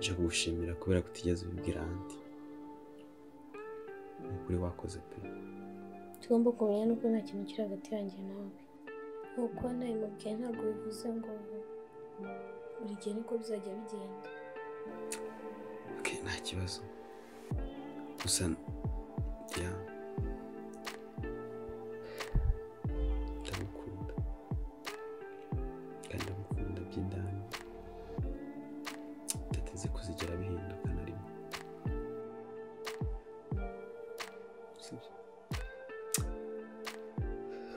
nje kugushimira kubera kutigeze ubibwira andi. Ukuri wakoze pe. Tugomba kumenya nuko nta kintu kiri hagati yanjye nawe. Uko nabimubwiye ntabwo bivuze ngo buri gihe niko bizajya bigenda. Okay, nta kibazo. Gusa ya ndagukunda. Kandi ndagukunda by'indani. Ndateze kuzigera bihinduka na rimwe.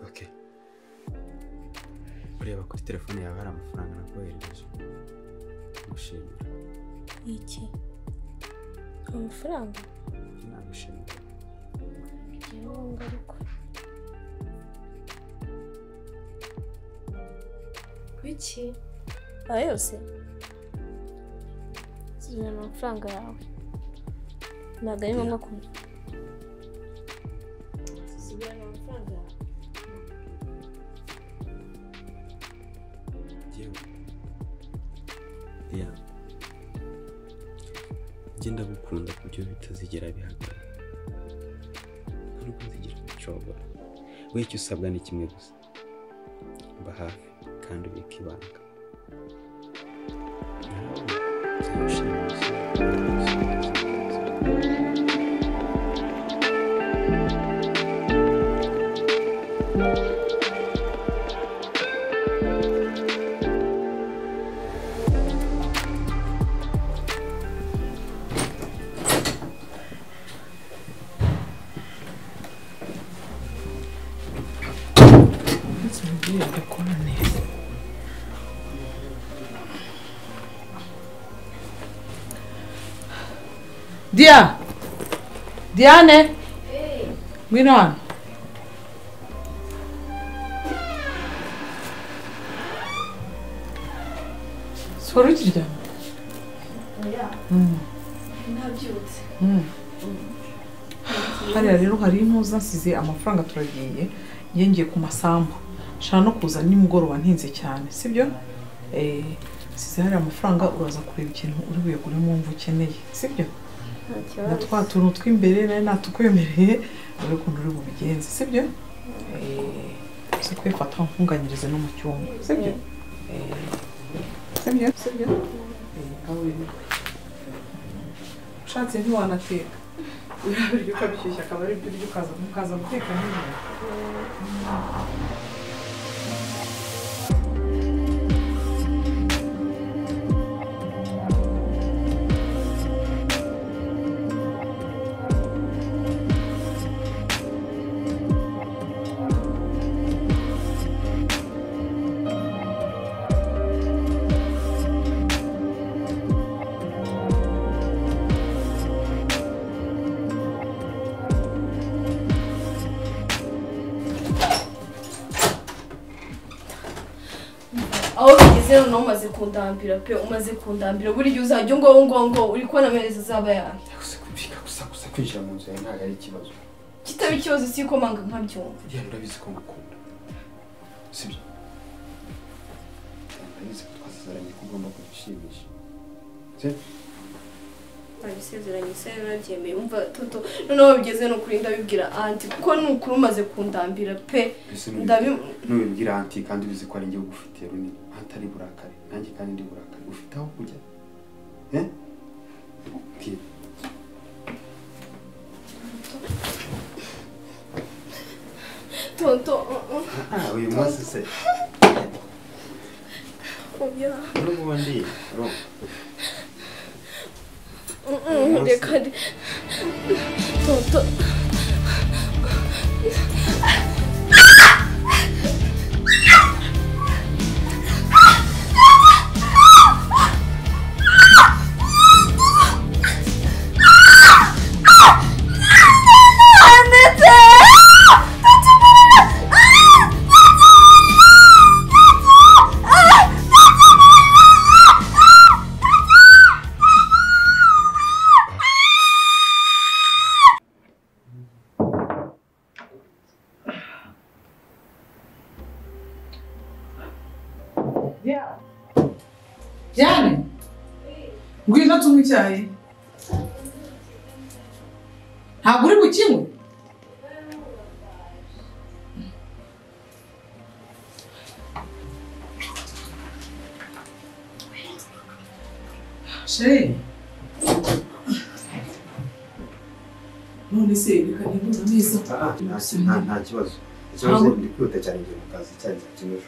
Okay. Ureba kuri telefone yawe hari amafaranga nakoherereje. Ngushimira. Iki? Amafaranga? Nagushimira. Yewe ngaruka. Kuki? Ayose. Zina amafaranga yawe. Ntabwo ari ngombwa kumenya. Zina amafaranga yawe. Ya. Genda gukunda kubyo bitazigera bihagarara. Nubwo zigira icobora. We icyo usabwa ni kimwe gusa. Mba hafi kandi ubike ibanga. Diane! Hey! Ngwino hano. Sora ukiryama? Oya. Nabyutse. Hariya rero hari impuza nsize amafaranga turagiye ngiye ku masambu. Shaka no kuza nimugoroba ntinze cyane, sibyo? Size hari amafaranga uraza kureba ikintu uri buyagure mu mvu ukeneye, sibyo? Natwa tuntu twimbere nari natukwemereye uri kuntu uri bubigenze, sibyo? Kwifata mfunganyirize no mu cyumba, sibyo? Sibyo? Ushatse ntiwanateka. Urabirya ukabishyushya akaba ari ibyo urya ukaza guteka nijoro. Zero no umaze kundambira pe umaze kundambira buri gihe uzajya ngo uri kubona amereza zaba yawe. Gusa kwinjira mu nzu yawe ntabwo ari ikibazo. Kitaba ikibazo si ko manga nkabyumva. Diane urabizi ko ngukunda. Sibyo? Urabizi ko twasezeranye ko ugomba kunshimisha. Babisezeranye se nabyemeye umva toto noneho bigeze no kuri ndabibwira anti kuko nukuri umaze kundambira pe nubibwira anti kandi ubizi ko ari ngiye gufitira runini atari burakare nanjye kandi ndi burakare ufite aho kujya toto uyu munsi se oya n'ubundi reka toto Diane! Ngwino tunywe icyayi. Ntabwo uri bukinywe? Sheri. None se reka nibona neza. Nta kibazo. Ikibazo ndi kwihuta cyane ngiye mu kazi cyane kimwe.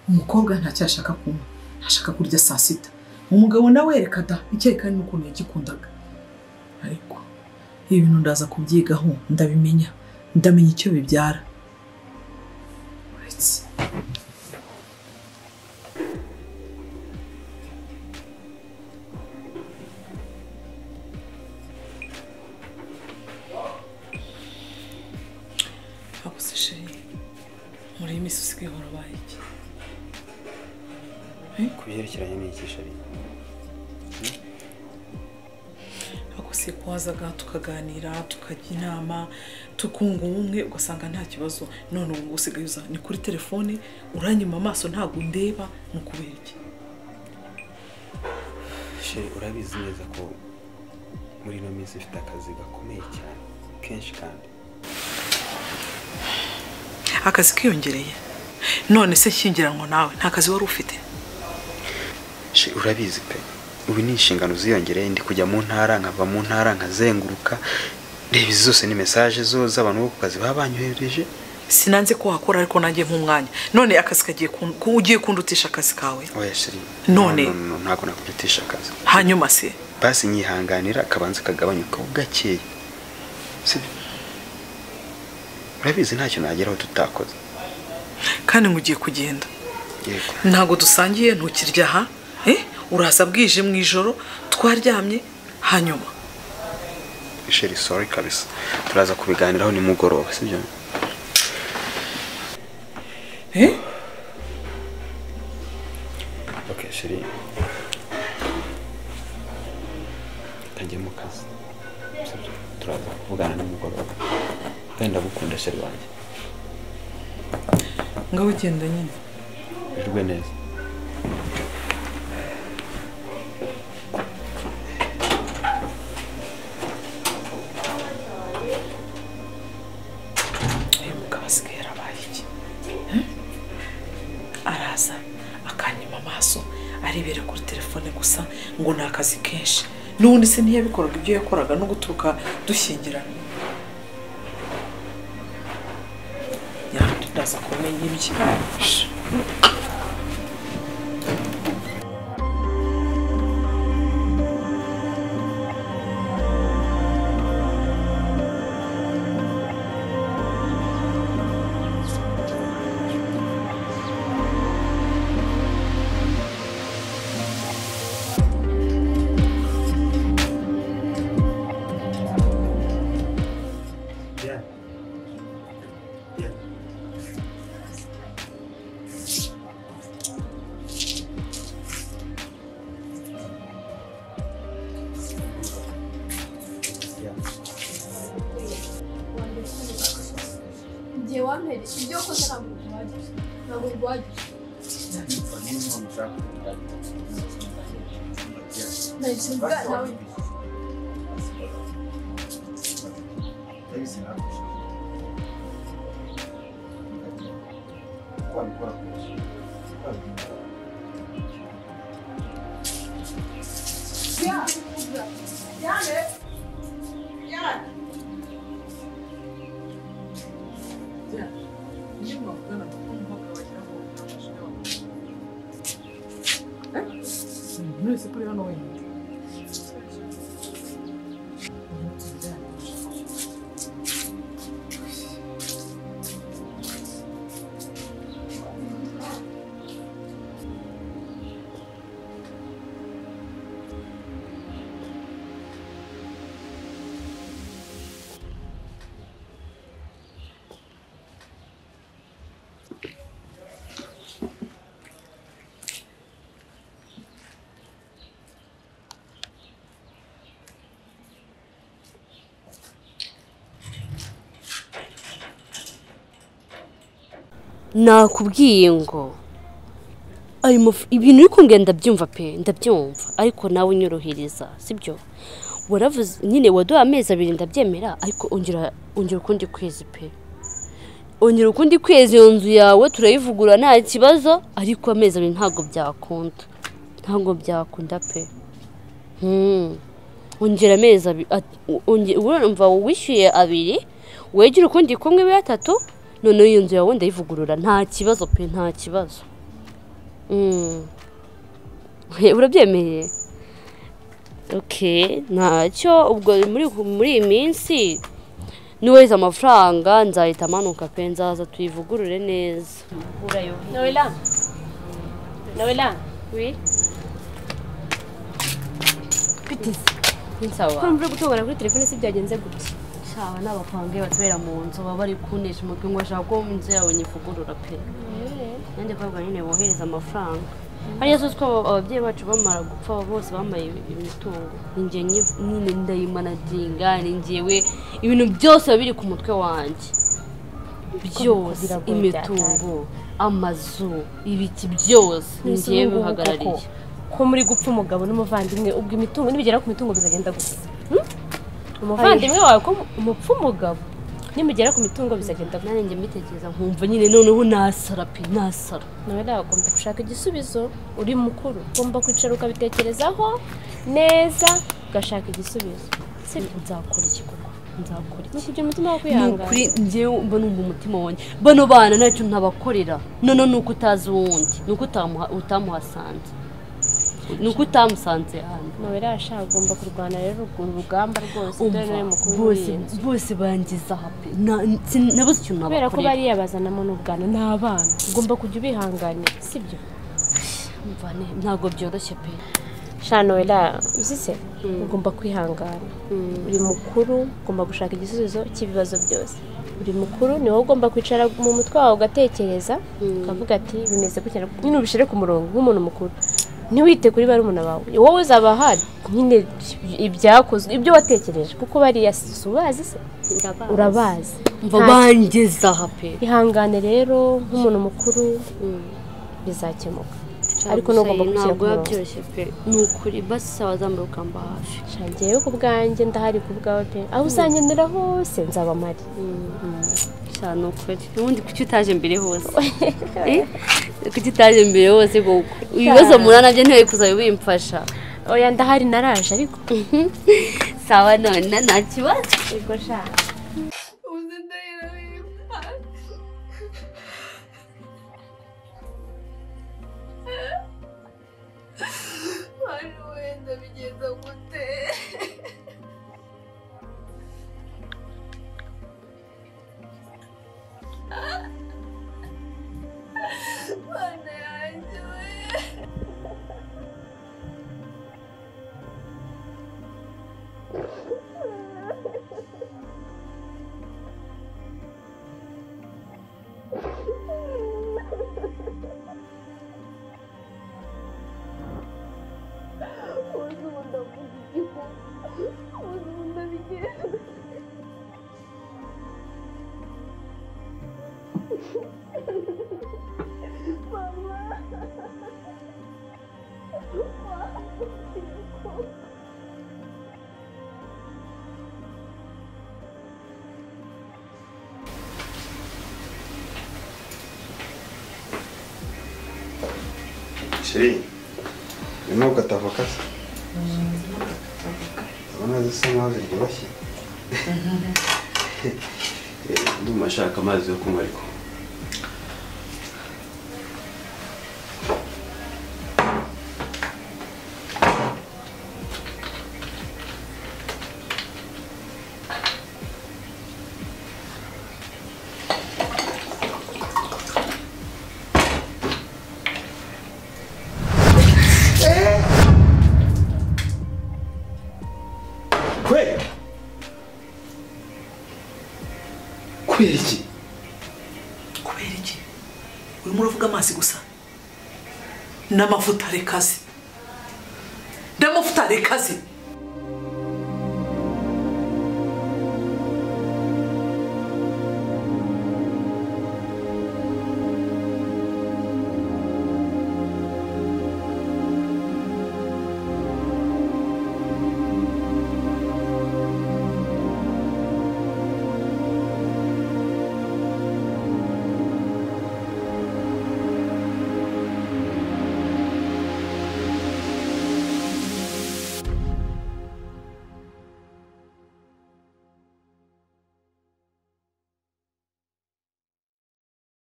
Umukobwa ntacyashaka kunywa, ntashaka kurya saa sita. Umugabo nawe reka da icyekani n'ukuntu yagikundaga. Ariko ibintu ndaza kubyigaho ndabimenya, ndamenya icyo bibyara. Ako se sheri, muri iyi minsi usigaye warabaye iki? Kubyerekeranye n'iki sheri? Ako se kwazaga tukaganira, tukajya inama, tukunga ubumwe ugasanga nta kibazo. None ubu usigaye uza ni kuri telefone, uranyuma amaso ntabwo ndeba, mukubera iki? Sheri, urabizi neza ko muri ino minsi ifite akazi gakomeye cyane kenshi kandi akazi kiyongereye. None se nshyingiranwa nawe nta kazi wari ufite? Sheri, urabizi pe, ubu ni inshingano ziyongereye, ndi kujya mu ntara nkava mu ntara nkazenguruka, reba izi zose ni message zo z'abantu bo ku kazi babanyohereje. Sinanze ko wakora ariko nanjye nk'umwanya. None akazi kagiye ugiye kundutisha akazi kawe? Oya sheri, none ntabwo nakurutisha akazi. Hanyuma se basi nyihanganira akabanza kagabanyuka gakeya, sibyo? Urabizi ntacyo nageraho tutakoze. Kandi ngugiye kugenda. Yego. Ntago dusangiye ntukirya ha? Uraza bwije mu ijoro twaryamye hanyuma. Sheri, sorry kabisa. Turaza kubiganiraho nimugoroba, sibyo? Okay, sheri. Tajye mu kazi. Sibyo? Turaza kuvugana nimugoroba. Kandi ndagukunda sheri wanjye. Ngaho ugenda nyine. Birwe neza. Araza akanyima amaso arebera kuri telefone gusa ngo ni akazi kenshi. N'ubundi se ntiyabikoraga ibyo yakoraga no guturuka dushyingirana. Ndaza kumenya ibyo. Nesse por ano ainda. nakubwiye ngo ibintu uri kumbwira ndabyumva pe ndabyumva ariko nawe unyorohereza sibyo waravuze nyine waduha amezi 2 ndabyemera ariko ongera ukundi kwezi pe ongera ukundi kwezi iyo nzu yawe turayivugura nta kibazo ariko amezi 2 ntabwo byakunda pe ongera amezi 2 urumva wishyuye 2 wegera ukundi kumwe 3 none iyo nzu yawe ndayivugurura nta kibazo pe nta kibazo urabyemeye okay ntacyo ubwo muri iyi minsi niweza amafaranga nzahita amanuka pe nzaza tuyivugurure neza Noela oui Petit nsawa ko mvura gutobora kuri telefone si byagenze gute sawa n'abapange batubera mu nzu baba bari kunesha umutwe ngo ashaka ko inzu yawe nyivugurura pe nande kwabwa nyine bohereza amafaranga hariya zo ko ababyeyi bacu bamara gupfa bose bamaye imitungo ninjye nyine ndayimanajinga ninjyewe ibintu byose biri ku mutwe wanjye byose imitungo amazu ibiti byose ninjye bihagarariye ko muri gupfa umugabo n'umuvandimwe ubwo imitungo nibigera ku mitungo bizagenda gusa umuvandimwe wawe ko umupfa umugabo nimugera ku mitungo bizagenda nane njye mbitekereza nkumva nyine noneho nasara pe nasara nawe ugomba gushaka igisubizo uri mukuru ugomba kwicara ukabitekerezaho neza ugashaka igisubizo nzakora iki koko nzakora iki kugira umutima wo kwihangana kuri njyewe mba numva umutima wanjye bano bana ntacyo ntabakorera none nuko utazi uwundi nuko utamuhasanze nuko utamusanze hano nawe rashaka ugomba kurwana rero urugamba rwose dore mukuru bose bangiza hape nabuze icyo nabakorera kubera ko bari yabazanamo n'ubwana n'abana ugomba kujya ubihanganira sibyo mvane ntago byoroshye pe Noela uzise ugomba kwihangana uri mukuru ugomba gushaka igisubizo cy'ibibazo byose uri mukuru ni wowe ugomba kwicara mu mutwe wawe ugatekereza ukavuga ati bimeze gutya nyine ubishire ku murongo nk'umuntu mukuru ntiwite kuri barumuna bawe wowe uzaba hari nyine ibyakozwe ibyo watekereje kuko bariya subazi se urabazi mva bangeza hape ihangane rero nk'umuntu mukuru bizakemuka ariko nugomba gushyira ku murongo byoroshye pe nukuri basi sawa zambaye ukamba hafi shangiye ku bwanjye ndahari ku bwawe pe aho uzanyenera hose nzaba mari cyane ukuri ubundi kuki utaje mbere hose kuki utaje mbere hose kuko ibibazo murana byo ntiwe kuzayo bimfasha oya ndahari naraje ariko sawa none nta kibazo ego sha Sheri, urimo gukata avoka se? Urabona zisa nkaho ziryoshye? Ndumva nshaka amazi yo kunywa ariko. Kubera iki urimo uravuga amazi gusa n'amavuta rekaze